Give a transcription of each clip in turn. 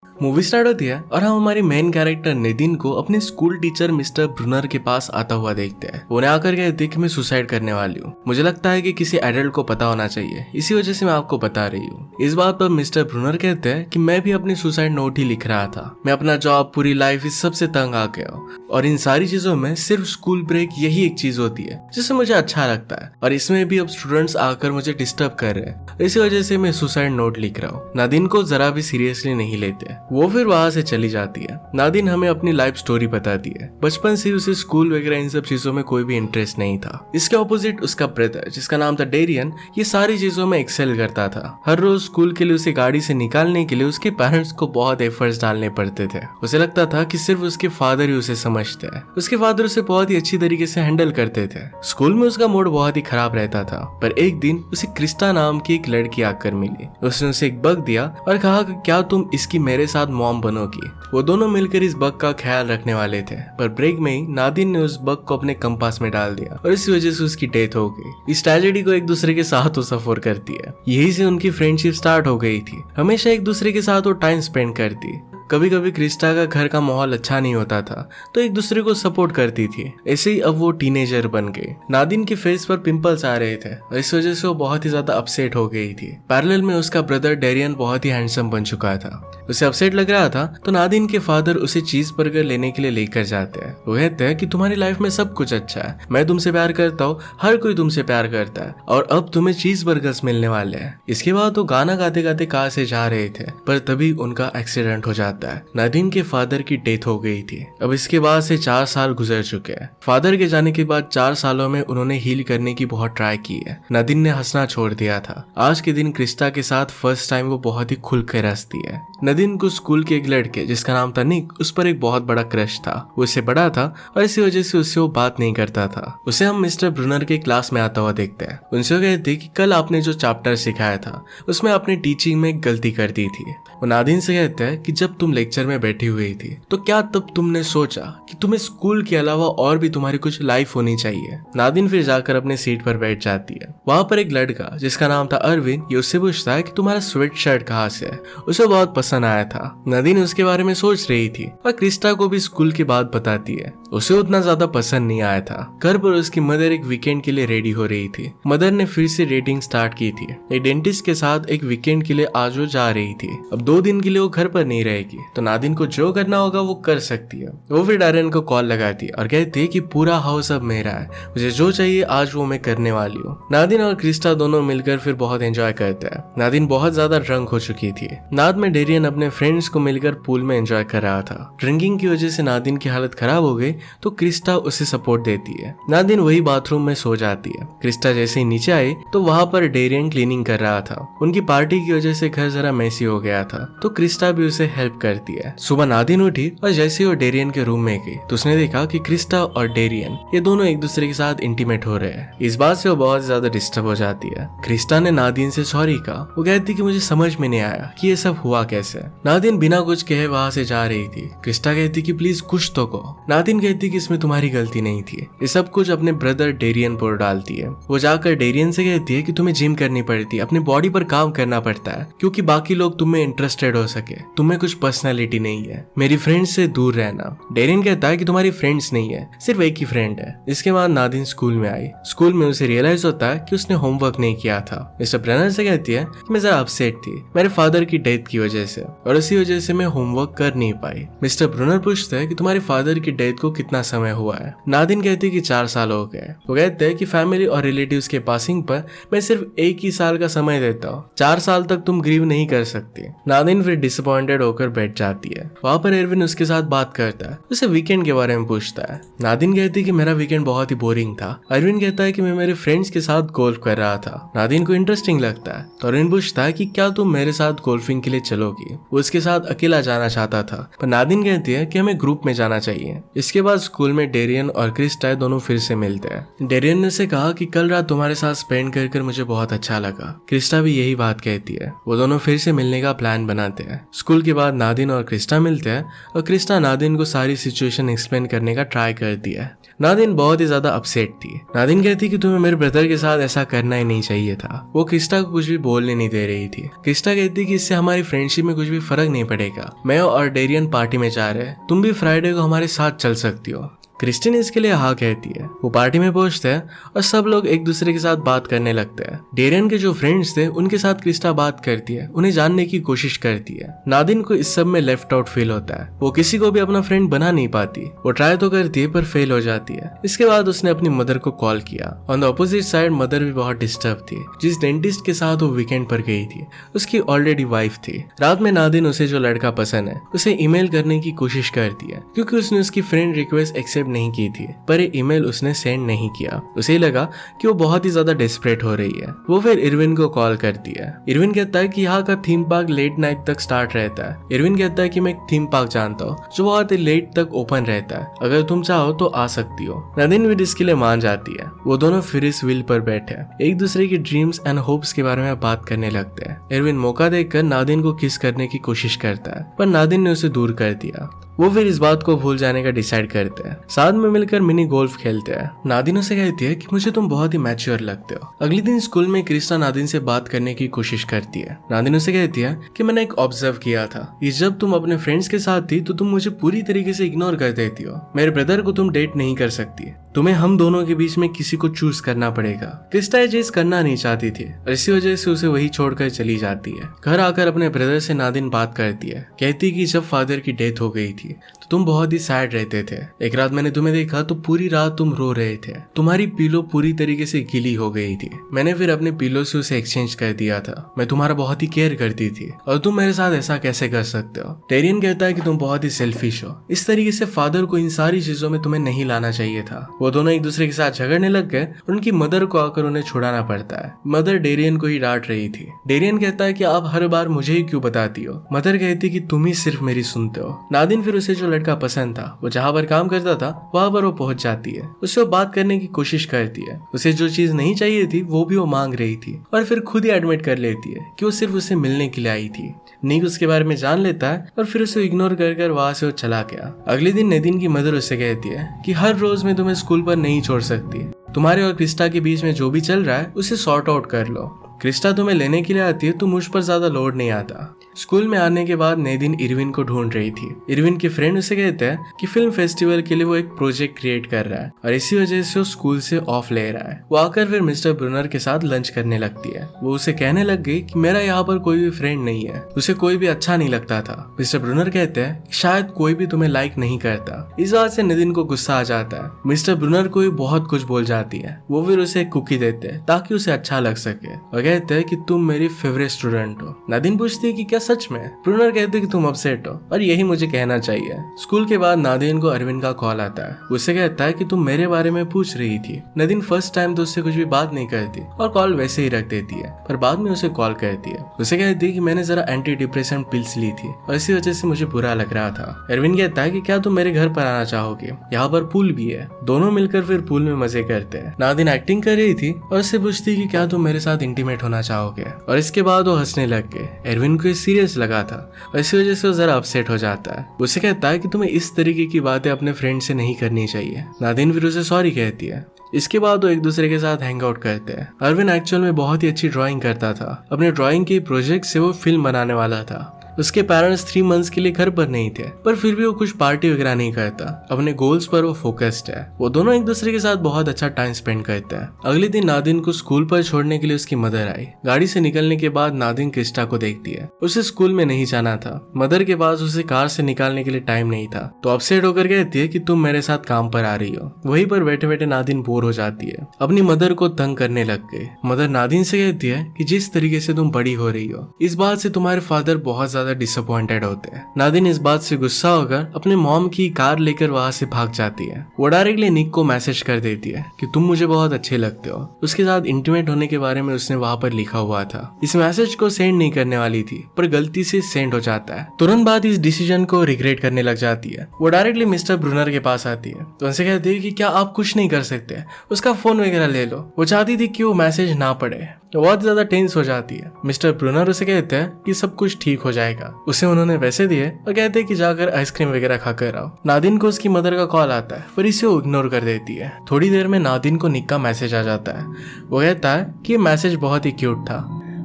Movie start होती है और हम हमारी मेन कैरेक्टर नितिन को अपने स्कूल टीचर मिस्टर ब्रूनर के पास आता हुआ देखते हैं। उन्हें आकर कहते हैं कि मैं सुसाइड करने वाली हूँ। मुझे लगता है कि किसी एडल्ट को पता होना चाहिए, इसी वजह से मैं आपको बता रही हूँ। इस बात पर मिस्टर ब्रूनर कहते हैं कि मैं भी अपनी सुसाइड नोट ही लिख रहा था। मैं अपना जॉब, पूरी लाइफ, इस सबसे तंग आ गया हूँ और इन सारी चीजों में सिर्फ स्कूल ब्रेक यही एक चीज होती है जिससे मुझे अच्छा लगता है, और इसमें भी अब स्टूडेंट्स आकर मुझे डिस्टर्ब कर रहे हैं। इसी वजह से मैं सुसाइड नोट लिख रहा हूँ। नादिन को जरा भी सीरियसली नहीं लेते। वो फिर वहां से चली जाती है। नादिन हमें अपनी लाइफ स्टोरी बताती है। बचपन से उसे स्कूल वगैरह इन सब चीजों में कोई भी इंटरेस्ट नहीं था। इसके ऑपोजिट उसका ब्रदर, जिसका नाम था डेरियन, ये सारी चीजों में एक्सेल करता था। हर रोज स्कूल के लिए उसे गाड़ी से निकालने के लिए उसके पेरेंट्स को बहुत एफर्ट्स डालने पड़ते थे। उसे लगता था कि सिर्फ उसके फादर ही उसे समझते हैं। उसके फादर उसे बहुत ही अच्छी तरीके से हैंडल करते थे। स्कूल में उसका मूड बहुत ही खराब रहता था, पर एक दिन उसे क्रिस्टा नाम की एक लड़की आकर मिली। उसने उसे एक बग दिया और कहा कि क्या तुम इसकी मेरे साथ मॉम बनोगी। वो दोनों मिलकर इस बग का ख्याल रखने वाले थे, पर ब्रेक में ही नादिन ने उस बग को अपने कंपास में डाल दिया और इसी वजह से उसकी डेथ हो गई। इस ट्रेजेडी को एक दूसरे के साथ वो सफर करती है। यही से उनकी फ्रेंडशिप स्टार्ट हो गई थी। हमेशा एक दूसरे के साथ वो टाइम स्पेंड करती। कभी कभी क्रिस्टा का घर का माहौल अच्छा नहीं होता था तो एक दूसरे को सपोर्ट करती थी। ऐसे ही अब वो टीनेजर बन गई। नादिन के फेस पर पिंपल्स आ रहे थे और इस वजह से वो बहुत ही ज्यादा अपसेट हो गई थी। पैरेलल में उसका ब्रदर डेरियन बहुत ही हैंडसम बन चुका था। उसे अपसेट लग रहा था तो नादिन के फादर उसे चीज बर्गर लेने के लिए लेकर जाते हैं। वो कहते हैं कि तुम्हारी लाइफ में सब कुछ अच्छा है, मैं तुमसे प्यार करता हूँ, हर कोई तुमसे प्यार करता है और अब तुम्हें चीज बर्गर्स मिलने वाले हैं। इसके बाद वो गाना गाते गाते कार से जा रहे थे, पर तभी उनका एक्सीडेंट हो जाता है। नादिन के फादर की डेथ हो गई थी। अब इसके बाद से 4 साल गुजर चुके हैं। फादर के जाने के बाद 4 सालों में उन्होंने हील करने की बहुत ट्राई की है। नादिन ने हंसना छोड़ दिया था। आज के दिन क्रिस्टा के साथ फर्स्ट टाइम वो बहुत ही खुल कर हंसती है। नादिन को स्कूल के एक लड़के, जिसका नाम था निक, उस पर एक बहुत बड़ा क्रश था। वो उससे बड़ा था और इसी वजह से उससे वो बात नहीं करता था। उसे हम मिस्टर ब्रूनर के क्लास में आता हुआ देखते हैं। उनसे वो कहते कि कल आपने जो चैप्टर सिखाया था उसमें आपने टीचिंग में एक गलती कर दी थी। वो नादिन से कहते हैं कि जब तुम लेक्चर में बैठी हुई थी तो क्या तब तुमने सोचा कि तुम्हें स्कूल के अलावा और भी तुम्हारी कुछ लाइफ होनी चाहिए। नादिन फिर जाकर अपने सीट पर बैठ जाती है। वहां पर एक लड़का, जिसका नाम था अरविंद, ये उससे पूछता है कि तुम्हारा स्वेट शर्ट कहाँ से है। उसे बहुत पसंद आया था। नादिन उसके बारे में सोच रही थी और क्रिस्टा को भी स्कूल की बात बताती है। उसे उतना ज्यादा पसंद नहीं आया था। घर पर उसकी मदर एक वीकेंड के लिए रेडी हो रही थी। मदर ने फिर से डेटिंग स्टार्ट की थी। एक डेंटिस्ट के साथ एक वीकेंड के लिए आज वो जा रही थी। अब 2 दिन के लिए वो घर पर नहीं रहेगी तो नादिन को जो करना होगा वो कर सकती है। वो फिर डायरन को कॉल लगाती है और कहती है कि पूरा हाउस अब मेरा है, मुझे जो चाहिए आज वो मैं करने वाली हूँ। नादिन और क्रिस्टा दोनों मिलकर फिर बहुत एंजॉय करते हैं। नादिन बहुत ज्यादा ड्रंक हो चुकी थी। नाद में डेरियन अपने फ्रेंड्स को मिलकर पूल में एंजॉय कर रहा था। ड्रिंकिंग की वजह से नादिन की हालत खराब हो गई तो क्रिस्टा उसे सपोर्ट देती है। नादिन वही बाथरूम में सो जाती है। क्रिस्टा जैसे ही नीचे आई तो वहां पर डेरियन क्लीनिंग कर रहा था। उनकी पार्टी की वजह से घर जरा मैसी हो गया था तो क्रिस्टा भी उसे हेल्प करती है। सुबह नादिन उठी और जैसे वो डेरियन के रूम में गई तो उसने देखा कि क्रिस्टा और डेरियन ये दोनों एक दूसरे के साथ इंटीमेट हो रहे हैं। इस बात से वो बहुत ज्यादा डिस्टर्ब हो जाती है। क्रिस्टा ने नादिन से सॉरी कहा। वो कहती कि मुझे समझ में नहीं आया कि ये सब हुआ कैसे। नादिन बिना कुछ कहे वहां से जा रही थी। क्रिस्टा कहती कि प्लीज कुछ तो कहो। नादिन कहती कि इसमें तुम्हारी गलती नहीं थी। ये सब कुछ अपने ब्रदर डेरियन पर डालती है। वो जाकर डेरियन से कहती है कि तुम्हें जिम करनी पड़ती है, अपनी बॉडी पर काम करना पड़ता है क्योंकि बाकी लोग तुम्हें इंटरेस्टेड हो सके। तुम्हें कुछ पर्सनैलिटी नहीं है, मेरी फ्रेंड्स से दूर रहना। डेरियन कहता है कि तुम्हारी फ्रेंड्स नहीं है, सिर्फ एक ही फ्रेंड है। इसके बाद नादिन स्कूल में आई। स्कूल में उसे रियलाइज होता है कि उसने होमवर्क नहीं किया था। मिस्टर ब्रनर से कहती है कि मैं जरा अपसेट थी मेरे फादर की डेथ की वजह से और इसी वजह से मैं होमवर्क कर नहीं पाई। मिस्टर ब्रूनर पूछते हैं कि तुम्हारे फादर की डेथ को कितना समय हुआ है। नादिन कहती है कि 4 साल हो गए। वो कहते हैं कि फैमिली और रिलेटिव्स के पासिंग पर मैं सिर्फ 1 ही साल का समय देता हूँ, 4 साल तक तुम ग्रीव नहीं कर सकती। नादिन फिर डिसअपॉइंटेड होकर बैठ जाती है। वहां पर एरविन उसके साथ बात करता है, उसे वीकेंड के बारे में पूछता है। नादिन कहती है कि मेरा वीकेंड बहुत ही बोरिंग था। अरविंद कहता है कि मैं मेरे फ्रेंड्स के साथ गोल्फ कर रहा था। नादिन को इंटरेस्टिंग लगता है तो अरविंद पूछता है कि क्या तुम मेरे साथ गोल्फिंग के लिए चलोगी। वो उसके साथ अकेला जाना चाहता था पर नादिन कहती है कि हमें ग्रुप में जाना चाहिए। इसके बाद स्कूल में डेरियन और क्रिस्टा दोनों फिर से मिलते हैं। डेरियन ने से कहा कि कल रात तुम्हारे साथ स्पेंड कर मुझे बहुत अच्छा लगा। क्रिस्टा भी यही बात कहती है। वो दोनों फिर से मिलने का प्लान बनाते हैं। स्कूल के बाद नादिन और क्रिस्टा मिलते हैं और क्रिस्टा नादिन को सारी सिचुएशन एक्सप्लेन करने का ट्राई करती है। नादिन बहुत ही ज्यादा अपसेट थी। नादिन कहती कि तुम्हें मेरे ब्रदर के साथ ऐसा करना ही नहीं चाहिए था। वो क्रिस्टा को कुछ भी बोलने नहीं दे रही थी। क्रिस्टा कहती कि इससे हमारी फ्रेंडशिप में कुछ भी फर्क नहीं पड़ेगा। मैं और डेरियन पार्टी में जा रहे हैं, तुम भी फ्राइडे को हमारे साथ चल सकती हो। क्रिस्टीन इसके लिए हाँ कहती है। वो पार्टी में पहुंचते हैं और सब लोग एक दूसरे के साथ बात करने लगते हैं। डेरियन के जो फ्रेंड्स थे उनके साथ क्रिस्टा बात करती है, उन्हें जानने की कोशिश करती है। नादिन को इस सब में लेफ्ट आउट फील होता है। वो किसी को भी अपना फ्रेंड बना नहीं पाती। वो ट्राई तो करती है पर फेल हो जाती है। इसके बाद उसने अपनी मदर को कॉल किया। On the opposite side mother भी बहुत डिस्टर्ब थी। जिस डेंटिस्ट के साथ वो वीकेंड पर गई थी उसकी ऑलरेडी वाइफ थी। रात में नादिन उसे जो लड़का पसंद है उसे ईमेल करने की कोशिश करती है, क्योंकि उसने उसकी फ्रेंड रिक्वेस्ट एक्सेप्ट नहीं की थी, पर ये ईमेल उसने सेंड नहीं किया। उसे लगा कि वो बहुत ही ज्यादा डेस्परेट हो रही है। वो फिर इरविन को कॉल करती है। इरविन कहता है कि यहाँ का थीम पार्क लेट नाइट तक स्टार्ट रहता है। इरविन कहता है कि मैं एक थीम पार्क जानता हूँ जो बहुत ही लेट तक ओपन रहता है, अगर तुम चाहो तो आ सकती हो। नादिन भी इसके लिए मान जाती है। वो दोनों फिर इस व्हील पर बैठे एक दूसरे की ड्रीम्स एंड होप्स के बारे में बात करने लगते हैं। इरविन मौका देखकर नादिन को किस करने की कोशिश करता है, पर नादिन ने उसे दूर कर दिया। वो फिर इस बात को भूल जाने का डिसाइड करते हैं। साथ में मिलकर मिनी गोल्फ खेलते हैं। नादिन उसे कहती है कि मुझे तुम बहुत ही मैच्योर लगते हो। अगले दिन स्कूल में क्रिस्टा नादिन से बात करने की कोशिश करती है। नादिन उसे कहती है कि मैंने एक ऑब्जर्व किया था कि जब तुम अपने फ्रेंड्स के साथ थी तो तुम मुझे पूरी तरीके से इग्नोर कर देती हो। मेरे ब्रदर को तुम डेट नहीं कर सकती, तुम्हें हम दोनों के बीच में किसी को चूज करना पड़ेगा। क्रिस्टा ये चीज करना नहीं चाहती थी और इसी वजह से उसे वही छोड़कर चली जाती है। घर आकर अपने ब्रदर से नादिन बात करती है। कहती कि जब फादर की डेथ हो गई थी तो तुम बहुत ही सैड रहते थे। एक रात मैंने तुम्हें देखा तो पूरी रात तुम रो रहे थे। तुम्हारी पिलो पूरी तरीके से गीली हो गई थी। मैंने फिर अपने पिलो से उसे एक्सचेंज कर दिया था। मैं तुम्हारा बहुत ही केयर करती थी और तुम मेरे साथ ऐसा कैसे कर सकते हो। टेरियन कहता है कि तुम बहुत ही सेल्फिश हो। इस तरीके से फादर को इन सारी चीजों में तुम्हें नहीं लाना चाहिए था। वो दोनों एक दूसरे के साथ झगड़ने लग गए और उनकी मदर को आकर उन्हें छुड़ाना पड़ता है। मदर डेरियन को ही डांट रही थी। डेरियन कहता है कि आप हर बार मुझे ही क्यों बताती हो। मदर कहती कि तुम ही सिर्फ मेरी सुनते हो। नादिन फिर उसे जो लड़का पसंद था, वो जहाँ पर काम करता था वहां पर वो पहुंच जाती है। उससे वो बात करने की कोशिश करती है। उसे जो चीज नहीं चाहिए थी वो भी वो मांग रही थी और फिर खुद ही एडमिट कर लेती है कि वो सिर्फ उसे मिलने के लिए आई थी। निक उसके बारे में जान लेता है और फिर उसे इग्नोर कर वहां से वो चला गया। अगले दिन नदीन की मदर उससे कहती है कि हर रोज मैं तुम्हें स्कूल पर नहीं छोड़ सकती। तुम्हारे और क्रिस्टा के बीच में जो भी चल रहा है उसे सॉर्ट आउट कर लो। क्रिस्टा तुम्हें लेने के लिए आती है तो मुझ पर ज्यादा लोड नहीं आता। स्कूल में आने के बाद नेदिन इरविन को ढूंढ रही थी। इरविन के फ्रेंड उसे कहते हैं कि फिल्म फेस्टिवल के लिए वो एक प्रोजेक्ट क्रिएट कर रहा है और इसी वजह से वो स्कूल से ऑफ ले रहा है। वो आकर फिर मिस्टर ब्रूनर के साथ लंच करने लगती है। वो उसे कहने लग गई कि मेरा यहाँ पर कोई भी फ्रेंड नहीं है, उसे कोई भी अच्छा नहीं लगता था। मिस्टर ब्रूनर कहते हैं कि शायद कोई भी तुम्हें लाइक नहीं करता। इस बात से नेदिन को गुस्सा आ जाता है। मिस्टर ब्रूनर को भी बहुत कुछ बोल जाती है। वो फिर उसे एक कुकी देते हैं ताकि उसे अच्छा लग सके और कहते हैं कि तुम मेरी फेवरेट स्टूडेंट हो। नादिन पूछती है कि क्या सच में? ब्रूनर कहते हैं कि तुम अपसेट हो और यही मुझे कहना चाहिए। स्कूल के बाद नादिन को अरविंद का कॉल आता है। उससे कहता है कि तुम मेरे बारे में पूछ रही थी। नादिन फर्स्ट टाइम तो उससे कुछ भी बात नहीं करती और कॉल वैसे ही रख देती है, पर बाद में उसे कॉल करती है। उसे कहती है कि मैंने जरा एंटी डिप्रेशन पिल्स ली थी और इसी वजह से मुझे बुरा लग रहा था। अरविंद कहता है कि क्या तुम मेरे घर पर आना चाहोगे, यहाँ पर पूल भी है। दोनों मिलकर फिर पूल में मजे करते हैं। नादिन एक्टिंग कर रही थी और उससे पूछती कि क्या तुम मेरे साथ इंटीमेट होना चाहोगे, और इसके बाद वो हंसने लग गए। एरविन को सीरियस लगा था और इसी वजह से वो जरा अपसेट हो जाता है। उसे कहता है कि तुम्हें इस तरीके की बातें अपने फ्रेंड से नहीं करनी चाहिए। नादिन फिर उसे सॉरी कहती है। इसके बाद वो एक दूसरे के साथ हैंग आउट करते हैं। अरविन एक्चुअल में बहुत ही अच्छी ड्राइंग करता था। अपने ड्राइंग के प्रोजेक्ट से वो फिल्म बनाने वाला था। उसके पेरेंट्स 3 मंथ्स के लिए घर पर नहीं थे, पर फिर भी वो कुछ पार्टी वगैरह नहीं करता। अपने गोल्स पर वो फोकस्ड है। वो दोनों एक दूसरे के साथ बहुत अच्छा टाइम स्पेंड करते हैं। अगले दिन नादिन को स्कूल पर छोड़ने के लिए उसकी मदर आई। गाड़ी से निकलने के बाद नादिन क्रिस्टा को देखती है। उसे स्कूल में नहीं जाना था। मदर के पास उसे कार से निकालने के लिए टाइम नहीं था, तो अपसेट होकर कहती है कि तुम मेरे साथ काम पर आ रही हो। वहीं पर बैठे बैठे नादिन बोर हो जाती है। अपनी मदर को तंग करने लग गई। मदर नादिन से कहती है कि जिस तरीके से तुम बड़ी हो रही हो, इस बात से तुम्हारे फादर बहुत ज्यादा डिसअपॉइंटेड होते हैं। नादिन इस बात से गुस्सा होकर अपने मॉम की कार लेकर वहां से भाग जाती है। वो डायरेक्टली निक को मैसेज कर देती है कि तुम मुझे बहुत अच्छे लगते हो। उसके साथ इंटीमेट होने के बारे में उसने वहां पर लिखा हुआ था। इस मैसेज को सेंड नहीं करने वाली थी, पर गलती से सेंड हो जाता है। तुरंत बाद इस डिसीजन को रिग्रेट करने लग जाती है। वो डायरेक्टली मिस्टर ब्रूनर के पास आती है तो उनसे कहती है कि क्या आप कुछ नहीं कर सकते, उसका फोन वगैरह ले लो। वो चाहती थी कि वो मैसेज ना पढ़े। वो बहुत ज्यादा टेंस हो जाती है। मिस्टर ब्रूनर उसे कहते हैं कि सब कुछ ठीक हो जाएगा। उसे उन्होंने पैसे दिए और कहते हैं कि जाकर आइसक्रीम वगैरह खाकर आओ। नादिन को उसकी मदर का कॉल आता है पर इसे वो इग्नोर कर देती है। थोड़ी देर में नादिन को निक का मैसेज आ जाता है। वो कहता है कि मैसेज बहुत ही क्यूट था,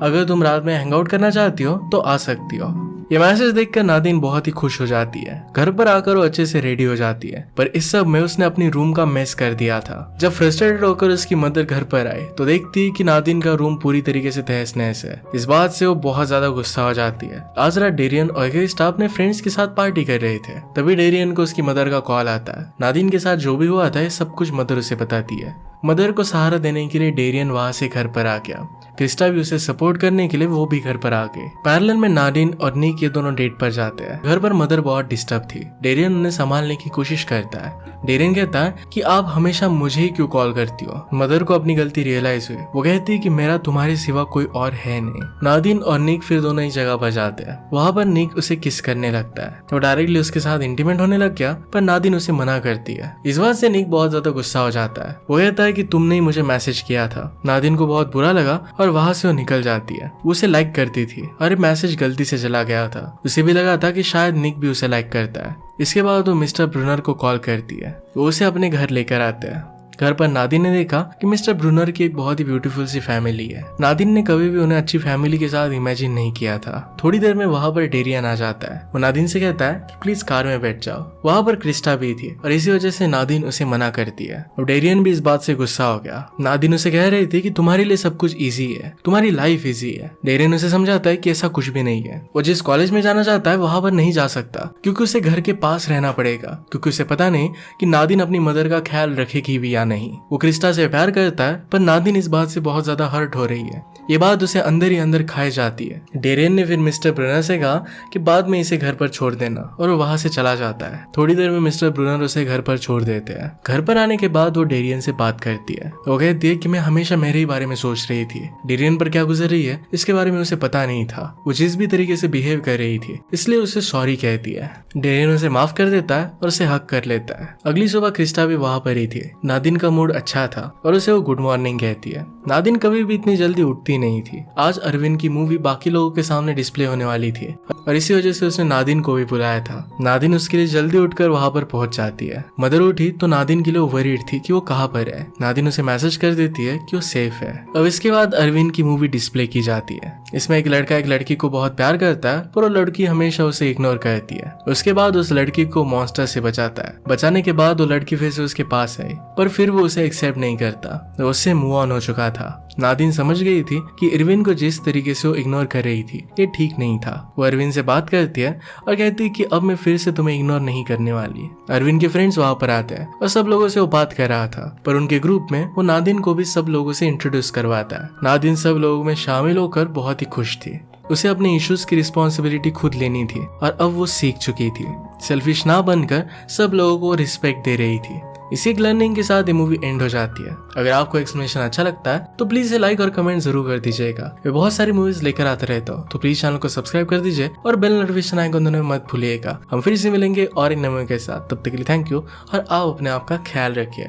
अगर तुम रात में हैंग आउट करना चाहती हो तो आ सकती हो। ये मैसेज देखकर नादिन बहुत ही खुश हो जाती है। घर पर आकर वो अच्छे से रेडी हो जाती है, पर इस सब में उसने अपनी रूम का मेस कर दिया था। जब फ्रस्ट्रेटेड होकर उसकी मदर घर पर आई तो देखती है कि नादिन का रूम पूरी तरीके से तहस नहस है। इस बात से वो बहुत ज्यादा गुस्सा हो जाती है। आज रात डेरियन और क्रिस्टा अपने फ्रेंड्स के साथ पार्टी कर रहे थे। तभी डेरियन को उसकी मदर का कॉल आता है। नादिन के साथ जो भी हुआ था ये सब कुछ मदर उसे बताती है। मदर को सहारा देने के लिए डेरियन वहां से घर पर आ गया। क्रिस्टा भी उसे सपोर्ट करने के लिए वो भी घर पर आ गए। पैरेलल में नादिन और निक ये दोनों डेट पर जाते हैं। घर पर मदर बहुत डिस्टर्ब थी। डेरियन उन्हें संभालने की कोशिश करता है। डेरियन कहता है कि आप हमेशा मुझे ही क्यों कॉल करती हो। मदर को अपनी गलती रियलाइज हुई। वो कहती है कि मेरा तुम्हारे सिवा कोई और है नहीं। नादिन और निक फिर दोनों एक जगह पर जाते हैं। वहां पर निक उसे किस करने लगता है। वो डायरेक्टली उसके साथ इंटीमेट होने लग गया, पर नादिन उसे मना करती है। इस बात से निक बहुत ज्यादा गुस्सा हो जाता है। वो कहता है कि तुमने ही मुझे मैसेज किया था। नादिन को बहुत बुरा लगा और वहां से वो निकल जाती है। वो उसे लाइक करती थी और मैसेज गलती से चला गया था। उसे भी लगा था कि शायद निक भी उसे लाइक करता है। इसके बाद वो मिस्टर ब्रूनर को कॉल करती है। वो उसे अपने घर लेकर आते हैं। घर पर नादिन ने देखा कि मिस्टर ब्रूनर की एक बहुत ही ब्यूटीफुल सी फैमिली है। नादिन ने कभी भी उन्हें अच्छी फैमिली के साथ इमेजिन नहीं किया था। थोड़ी देर में वहां पर डेरियन आ जाता है। वो नादिन से कहता है कि प्लीज कार में बैठ जाओ। वहां पर क्रिस्टा भी थी और इसी वजह से नादिन उसे मना करती है। और डेरियन भी इस बात से गुस्सा हो गया। नादिन उसे कह रही थी कि तुम्हारे लिए सब कुछ ईजी है, तुम्हारी लाइफ ईजी है। डेरियन उसे समझाता है कि ऐसा कुछ भी नहीं है। वो जिस कॉलेज में जाना चाहता है वहां पर नहीं जा सकता, क्योंकि उसे घर के पास रहना पड़ेगा, क्योंकि उसे पता नहीं कि नादिन अपनी मदर का ख्याल रखेगी भी या नहीं। वो क्रिस्टा से प्यार करता है, पर नादिन इस बात से बहुत ज्यादा हर्ट हो रही है। ये बात उसे अंदर ही अंदर खाए जाती है। डेरियन ने फिर मिस्टर ब्रूनर से कहा कि बाद में इसे घर पर छोड़ देना, और वो वहां से चला जाता है। थोड़ी देर में मिस्टर ब्रूनर उसे घर पर छोड़ देते हैं। घर पर आने के बाद वो डेरियन से बात करती है। वो कहती है कि मैं हमेशा मेरे ही बारे में सोच रही थी। डेरियन पर क्या गुजर रही है इसके बारे में उसे पता नहीं था। वो जिस भी तरीके से बिहेव कर रही थी इसलिए उसे सॉरी कहती है। डेरियन उसे माफ कर देता है और उसे हक कर लेता है। अगली सुबह क्रिस्टा भी वहां पर ही थी। नादिन का मूड अच्छा था और उसे वो गुड मॉर्निंग कहती है। नादिन कभी भी इतनी जल्दी उठती नहीं थी। आज अरविंद की मूवी बाकी लोगों के सामने डिस्प्ले होने वाली थी और इसी वजह से उसने नादिन को भी बुलाया था। नादिन उसके लिए जल्दी उठकर वहां पर पहुंच जाती है। मदर उठी तो नादिन के लिए वरीड थी कि वो कहाँ पर है। नादिन उसे मैसेज कर देती है कि वो सेफ है। अब इसके बाद अरविंद की मूवी डिस्प्ले की जाती है। इसमें एक लड़का एक लड़की को बहुत प्यार करता है, पर वो लड़की हमेशा उसे इग्नोर करती है। उसके बाद उस लड़की को मॉन्स्टर से बचाता है। बचाने के बाद वो लड़की फिर से उसके पास आई, पर फिर वो उसे एक्सेप्ट नहीं करता। वो उससे मूव ऑन हो चुका था। नादिन समझ गई थी कि इरविन को जिस तरीके से वो इग्नोर कर रही थी ये ठीक नहीं था। वो अरविंद से बात करती है और कहती है कि अब मैं फिर से तुम्हें इग्नोर नहीं करने वाली। अरविंद के फ्रेंड्स वहां पर आते हैं और सब लोगों से वो बात कर रहा था, पर उनके ग्रुप में वो नादिन को भी सब लोगों से इंट्रोड्यूस करवाता है। नादिन सब लोगों में शामिल होकर बहुत ही खुश थी। उसे अपने इश्यूज की रिस्पॉन्सिबिलिटी खुद लेनी थी और अब वो सीख चुकी थी। सेल्फिश ना बनकर सब लोगों को रिस्पेक्ट दे रही थी। इसी लर्निंग के साथ ये मूवी एंड हो जाती है। अगर आपको एक्सप्लेनेशन अच्छा लगता है तो प्लीज इसे लाइक और कमेंट जरूर कर दीजिएगा। मैं बहुत सारी मूवीज लेकर आता रहता हूँ, तो प्लीज चैनल को सब्सक्राइब कर दीजिए और बेल नोटिफिकेशन आइकन दबाना मत भूलिएगा। हम फिर से मिलेंगे और एक नए मूवी के साथ। तब तक के लिए थैंक यू और आप अपने आप का ख्याल रखिए।